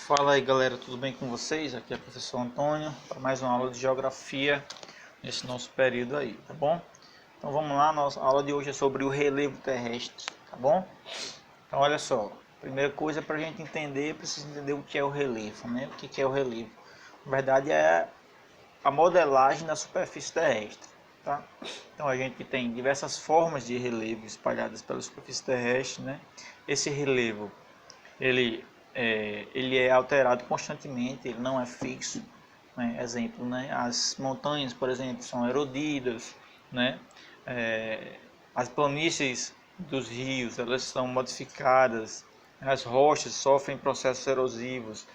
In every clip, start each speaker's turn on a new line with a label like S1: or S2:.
S1: Fala aí galera, tudo bem com vocês? Aqui é o professor Antônio para mais uma aula de geografia nesse nosso período aí, tá bom? Então vamos lá, nossa aula de hoje é sobre o relevo terrestre, tá bom? Então olha só, primeira coisa para a gente entender, precisa entender o que é o relevo, né? O que é o relevo? Na verdade é a modelagem da superfície terrestre, tá? Então a gente tem diversas formas de relevo espalhadas pela superfície terrestre, né? Esse relevo ele é alterado constantemente, ele não é fixo, né? Exemplo, né? As montanhas, por exemplo, são erodidas, né? As planícies dos rios, elas são modificadas, as rochas sofrem processos erosivos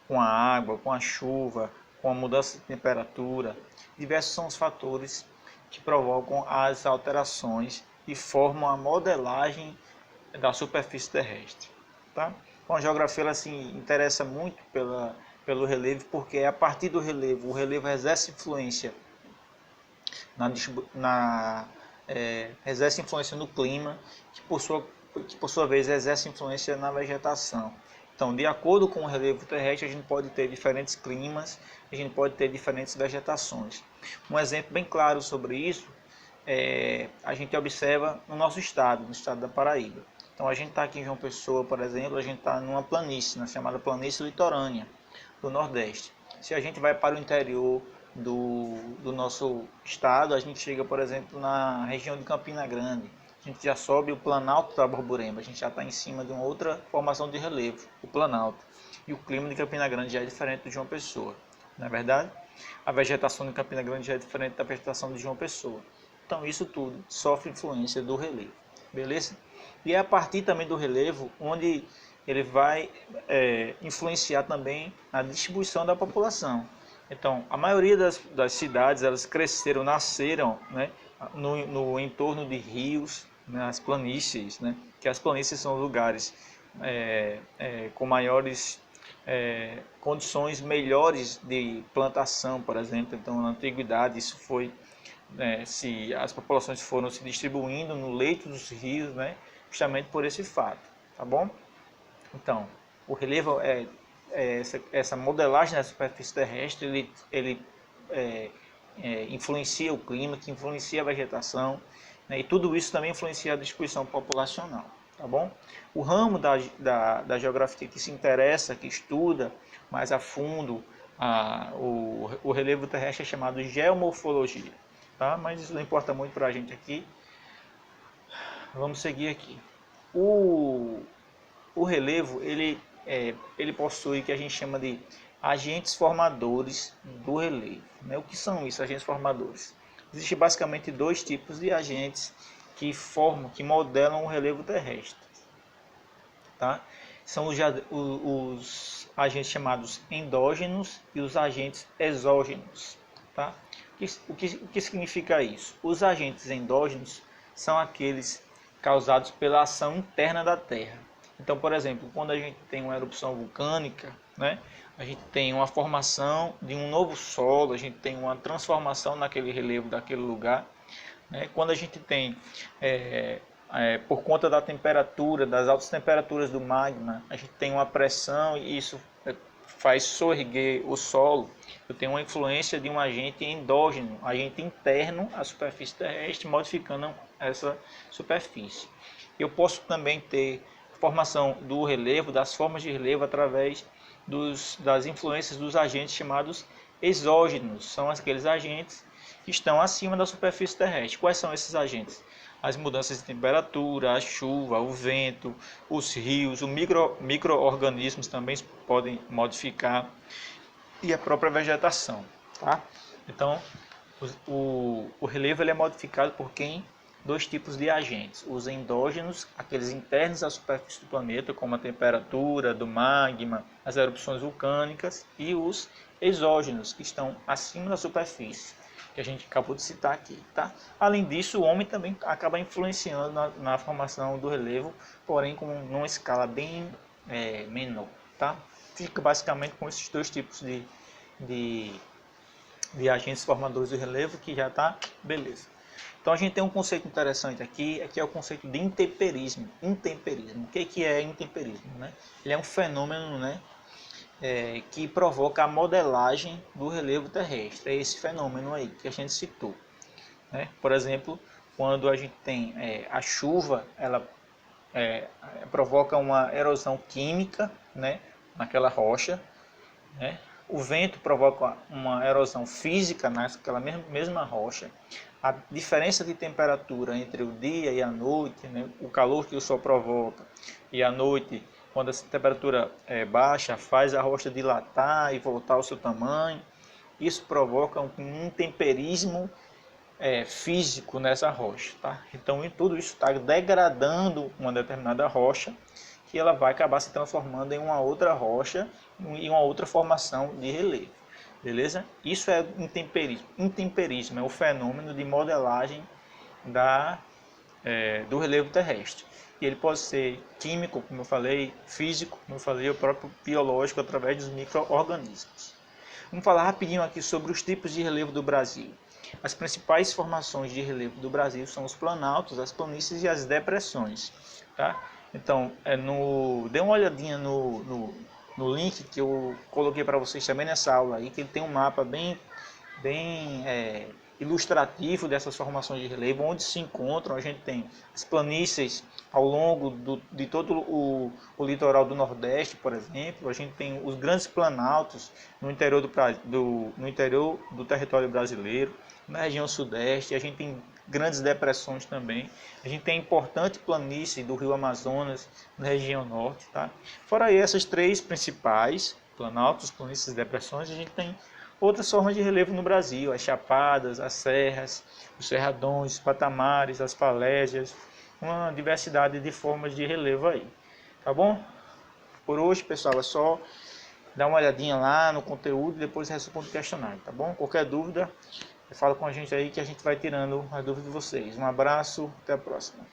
S1: com a água, com a chuva, com a mudança de temperatura. Diversos são os fatores que provocam as alterações e formam a modelagem da superfície terrestre, tá? Então, a geografia ela se interessa muito pelo relevo, porque é a partir do relevo, o relevo exerce influência exerce influência no clima, que por sua vez exerce influência na vegetação. Então, de acordo com o relevo terrestre, a gente pode ter diferentes climas, a gente pode ter diferentes vegetações. Um exemplo bem claro sobre isso a gente observa no nosso estado, no estado da Paraíba. Então a gente está aqui em João Pessoa, por exemplo, a gente está numa planície, chamada planície litorânea do Nordeste. Se a gente vai para o interior do nosso estado, a gente chega, por exemplo, na região de Campina Grande. A gente já sobe o Planalto da Borborema, a gente já está em cima de uma outra formação de relevo, o Planalto. E o clima de Campina Grande já é diferente de João Pessoa, não é verdade? A vegetação de Campina Grande já é diferente da vegetação de João Pessoa. Então isso tudo sofre influência do relevo, beleza? E é a partir também do relevo onde ele vai influenciar também a distribuição da população. Então, a maioria das cidades, elas cresceram, nasceram, né, no entorno de rios, nas planícies, né, que as planícies são lugares com maiores condições melhores de plantação, por exemplo. Então, na antiguidade, isso foi se as populações foram se distribuindo no leito dos rios, né, justamente por esse fato, tá bom? Então, o relevo essa modelagem da superfície terrestre, ele influencia o clima, que influencia a vegetação, né, e tudo isso também influencia a distribuição populacional, tá bom? O ramo da geografia que se interessa, que estuda mais a fundo o relevo terrestre é chamado geomorfologia. Tá? Mas isso não importa muito para a gente aqui. Vamos seguir aqui. O relevo ele possui o que a gente chama de agentes formadores do relevo. Né? O que são isso, agentes formadores? Existem basicamente dois tipos de agentes que modelam o relevo terrestre. Tá? São os agentes chamados endógenos e os agentes exógenos. Tá? O que significa isso? Os agentes endógenos são aqueles causados pela ação interna da Terra. Então, por exemplo, quando a gente tem uma erupção vulcânica, né, a gente tem uma formação de um novo solo, a gente tem uma transformação naquele relevo daquele lugar. Né? Quando a gente tem, por conta da temperatura, das altas temperaturas do magma, a gente tem uma pressão e isso faz sorrir o solo. Eu tenho uma influência de um agente endógeno, agente interno à superfície terrestre, modificando essa superfície. Eu posso também ter formação do relevo, das formas de relevo, através das influências dos agentes chamados exógenos. São aqueles agentes que estão acima da superfície terrestre. Quais são esses agentes? As mudanças de temperatura, a chuva, o vento, os rios, os micro-organismos também podem modificar e a própria vegetação. Tá? Então, o relevo ele é modificado por quem? Dois tipos de agentes. Os endógenos, aqueles internos à superfície do planeta, como a temperatura do magma, as erupções vulcânicas, e os exógenos, que estão acima da superfície, que a gente acabou de citar aqui. Tá? Além disso, o homem também acaba influenciando na formação do relevo, porém numa escala bem menor. Tá? Fica basicamente com esses dois tipos de agentes formadores do relevo, que já está beleza. Então a gente tem um conceito interessante aqui, que é o conceito de intemperismo. Intemperismo. O que é intemperismo? Né? Ele é um fenômeno, né, que provoca a modelagem do relevo terrestre. É esse fenômeno aí que a gente citou, né? Por exemplo, quando a gente tem a chuva, ela provoca uma erosão química, né, naquela rocha, né? O vento provoca uma erosão física naquela mesma rocha. A diferença de temperatura entre o dia e a noite, né? O calor que o sol provoca e a noite, quando essa temperatura é baixa, faz a rocha dilatar e voltar ao seu tamanho. Isso provoca um intemperismo físico nessa rocha, tá? Então tudo isso está degradando uma determinada rocha, que ela vai acabar se transformando em uma outra rocha, em uma outra formação de relevo, beleza? Isso é intemperismo. Intemperismo é o fenômeno de modelagem do relevo terrestre. E ele pode ser químico, como eu falei, físico, como eu falei, ou próprio biológico, através dos micro-organismos. Vamos falar rapidinho aqui sobre os tipos de relevo do Brasil. As principais formações de relevo do Brasil são os planaltos, as planícies e as depressões, tá? Então, dê uma olhadinha no link que eu coloquei para vocês também nessa aula aí, que ele tem um mapa bem ilustrativo dessas formações de relevo, onde se encontram. A gente tem as planícies ao longo de todo o litoral do Nordeste, por exemplo. A gente tem os grandes planaltos no interior no interior do território brasileiro, na região sudeste. A gente tem grandes depressões também. A gente tem importante planície do Rio Amazonas na região norte, tá? Fora aí essas três principais, planaltos, planícies e depressões, a gente tem outras formas de relevo no Brasil: as chapadas, as serras, os cerradões, os patamares, as falésias, uma diversidade de formas de relevo aí, tá bom? Por hoje, pessoal, é só dar uma olhadinha lá no conteúdo e depois responde o questionário, tá bom? Qualquer dúvida, fala com a gente aí que a gente vai tirando as dúvidas de vocês. Um abraço, até a próxima.